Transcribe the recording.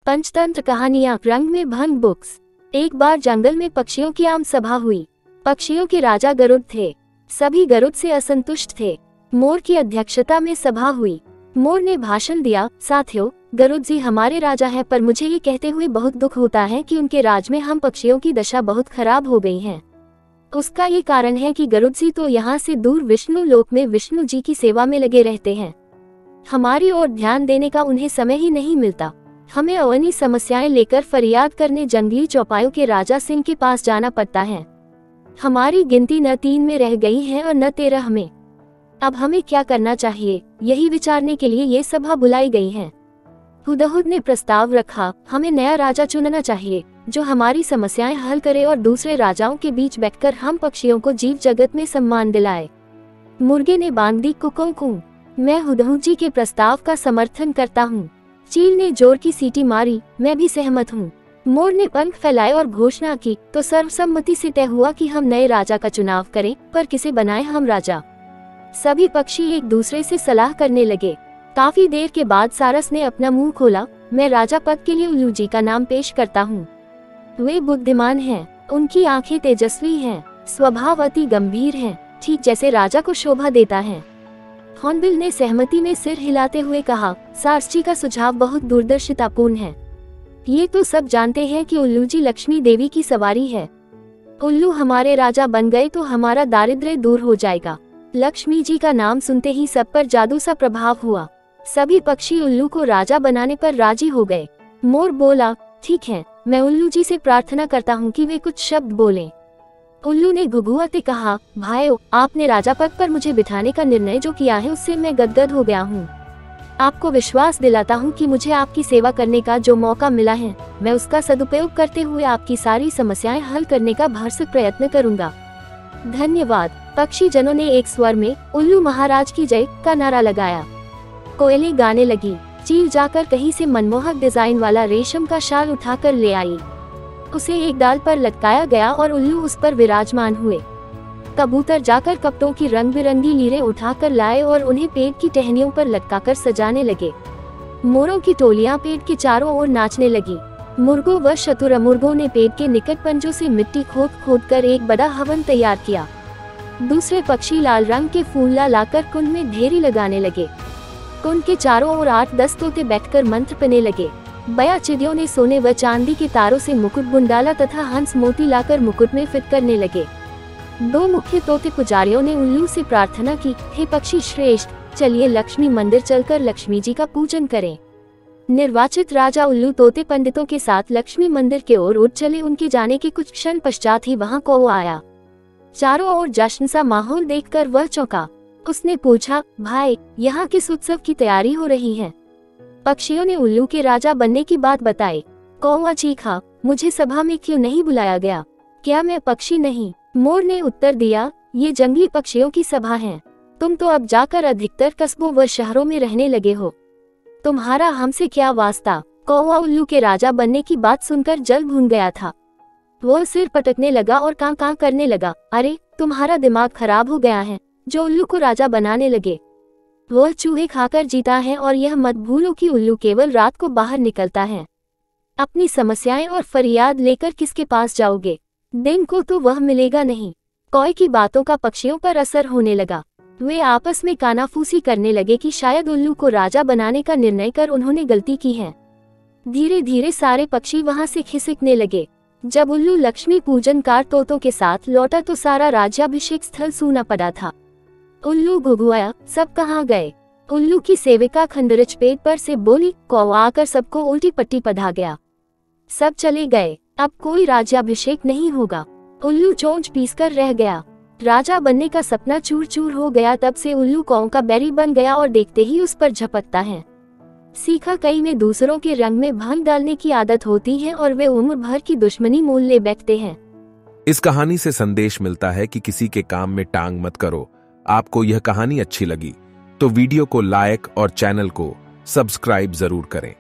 पंचतंत्र कहानियां रंग में भंग बुक्स। एक बार जंगल में पक्षियों की आम सभा हुई। पक्षियों के राजा गरुड़ थे। सभी गरुड़ से असंतुष्ट थे। मोर की अध्यक्षता में सभा हुई। मोर ने भाषण दिया, साथियों, गरुड़ जी हमारे राजा हैं, पर मुझे ये कहते हुए बहुत दुख होता है कि उनके राज में हम पक्षियों की दशा बहुत खराब हो गई है। उसका ये कारण है कि गरुड़ जी तो यहाँ से दूर विष्णु लोक में विष्णु जी की सेवा में लगे रहते हैं। हमारी ओर ध्यान देने का उन्हें समय ही नहीं मिलता। हमें अपनी समस्याएं लेकर फरियाद करने जंगली चौपायों के राजा सिंह के पास जाना पड़ता है। हमारी गिनती न 3 में रह गई है और न 13 में। अब हमें क्या करना चाहिए, यही विचारने के लिए ये सभा बुलाई गई है। हुदहुद ने प्रस्ताव रखा, हमें नया राजा चुनना चाहिए जो हमारी समस्याएं हल करे और दूसरे राजाओं के बीच बैठकर हम पक्षियों को जीव जगत में सम्मान दिलाए। मुर्गे ने बांध दी कुकू, मैं हुदहुद जी के प्रस्ताव का समर्थन करता हूँ। चील ने जोर की सीटी मारी, मैं भी सहमत हूँ। मोर ने पंख फैलाए और घोषणा की, तो सर्वसम्मति से तय हुआ कि हम नए राजा का चुनाव करें, पर किसे बनाएं हम राजा। सभी पक्षी एक दूसरे से सलाह करने लगे। काफी देर के बाद सारस ने अपना मुंह खोला, मैं राजा पद के लिए उल्लू जी का नाम पेश करता हूँ। वे बुद्धिमान हैं, उनकी आंखें तेजस्वी हैं, स्वभाव अति गंभीर हैं, ठीक जैसे राजा को शोभा देता है। हॉर्नबिल ने सहमति में सिर हिलाते हुए कहा, सारस जी का सुझाव बहुत दूरदर्शितापूर्ण है। ये तो सब जानते हैं कि उल्लू जी लक्ष्मी देवी की सवारी है। उल्लू हमारे राजा बन गए तो हमारा दारिद्र्य दूर हो जाएगा। लक्ष्मी जी का नाम सुनते ही सब पर जादू सा प्रभाव हुआ। सभी पक्षी उल्लू को राजा बनाने पर राजी हो गए। मोर बोला, ठीक है, मैं उल्लू जी से प्रार्थना करता हूँ कि वे कुछ शब्द बोलें। उल्लू ने घुघुआते कहा, भाइयों, आपने राजा पद पर मुझे बिठाने का निर्णय जो किया है उससे मैं गदगद हो गया हूँ। आपको विश्वास दिलाता हूँ कि मुझे आपकी सेवा करने का जो मौका मिला है, मैं उसका सदुपयोग करते हुए आपकी सारी समस्याएं हल करने का भरसक प्रयत्न करूंगा। धन्यवाद। पक्षी जनों ने एक स्वर में उल्लू महाराज की जय का नारा लगाया। कोयलें गाने लगी। चील जाकर कहीं से मनमोहक डिजाइन वाला रेशम का शाल उठाकर ले आई। उसे एक डाल पर लटकाया गया और उल्लू उस पर विराजमान हुए। कबूतर जाकर कपड़ों की रंग बिरंगी लीरें उठाकर लाए और उन्हें पेड़ की टहनियों पर लटकाकर सजाने लगे। मोरों की टोलियां पेड़ के चारों ओर नाचने लगी। मुर्गों व शतुरमुर्गों ने पेड़ के निकट पंजों से मिट्टी खोद कर एक बड़ा हवन तैयार किया। दूसरे पक्षी लाल रंग के फूल लाकर कुंड में ढेरी लगाने लगे। कुंड के चारों ओर 8-10 तोते बैठकर मंत्र पढ़ने लगे। बया चिड़ियों ने सोने व चांदी के तारों से मुकुट बुंडाला तथा हंस मोती लाकर मुकुट में फिट करने लगे। 2 मुख्य तोते पुजारियों ने उल्लू से प्रार्थना की, हे पक्षी श्रेष्ठ, चलिए लक्ष्मी मंदिर चलकर लक्ष्मी जी का पूजन करें। निर्वाचित राजा उल्लू तोते पंडितों के साथ लक्ष्मी मंदिर की ओर उड़ चले। उनके जाने के कुछ क्षण पश्चात ही वहां कौवा आया। चारों ओर जश्न सा माहौल देखकर वह चौंका। उसने पूछा, भाई, यहाँ किस उत्सव की तैयारी हो रही है? पक्षियों ने उल्लू के राजा बनने की बात बताई। कौवा चीखा, मुझे सभा में क्यों नहीं बुलाया गया? क्या मैं पक्षी नहीं? मोर ने उत्तर दिया, ये जंगली पक्षियों की सभा है। तुम तो अब जाकर अधिकतर कस्बों व शहरों में रहने लगे हो। तुम्हारा हमसे क्या वास्ता? कौवा उल्लू के राजा बनने की बात सुनकर जल भून गया था। वह सिर पटकने लगा और कां कां करने लगा। अरे, तुम्हारा दिमाग खराब हो गया है जो उल्लू को राजा बनाने लगे। वह चूहे खाकर जीता है और यह मत भूलो कि उल्लू केवल रात को बाहर निकलता है। अपनी समस्याएं और फरियाद लेकर किसके पास जाओगे? दिन को तो वह मिलेगा नहीं। कौए की बातों का पक्षियों पर असर होने लगा। वे आपस में कानाफूसी करने लगे कि शायद उल्लू को राजा बनाने का निर्णय कर उन्होंने गलती की है। धीरे धीरे सारे पक्षी वहां से खिसकने लगे। जब उल्लू लक्ष्मी पूजनकार तोतों के साथ लौटा तो सारा राज्याभिषेक स्थल सूना पड़ा था। उल्लू घुघुआया, सब कहाँ गए? उल्लू की सेविका खंडरिच पेड़ पर से बोली, कौवा आकर सबको उल्टी पट्टी पढ़ा गया। सब चले गए, अब कोई राज्याभिषेक नहीं होगा। उल्लू चोंच पीसकर रह गया। राजा बनने का सपना चूर चूर हो गया। तब से उल्लू कौओं का बैरी बन गया और देखते ही उस पर झपटता है। सीखा कई में दूसरों के रंग में भंग डालने की आदत होती है और वे उम्र भर की दुश्मनी मोल ले बैठते हैं। इस कहानी से संदेश मिलता है कि किसी के काम में टांग मत करो। आपको यह कहानी अच्छी लगी तो वीडियो को लाइक और चैनल को सब्सक्राइब जरूर करें।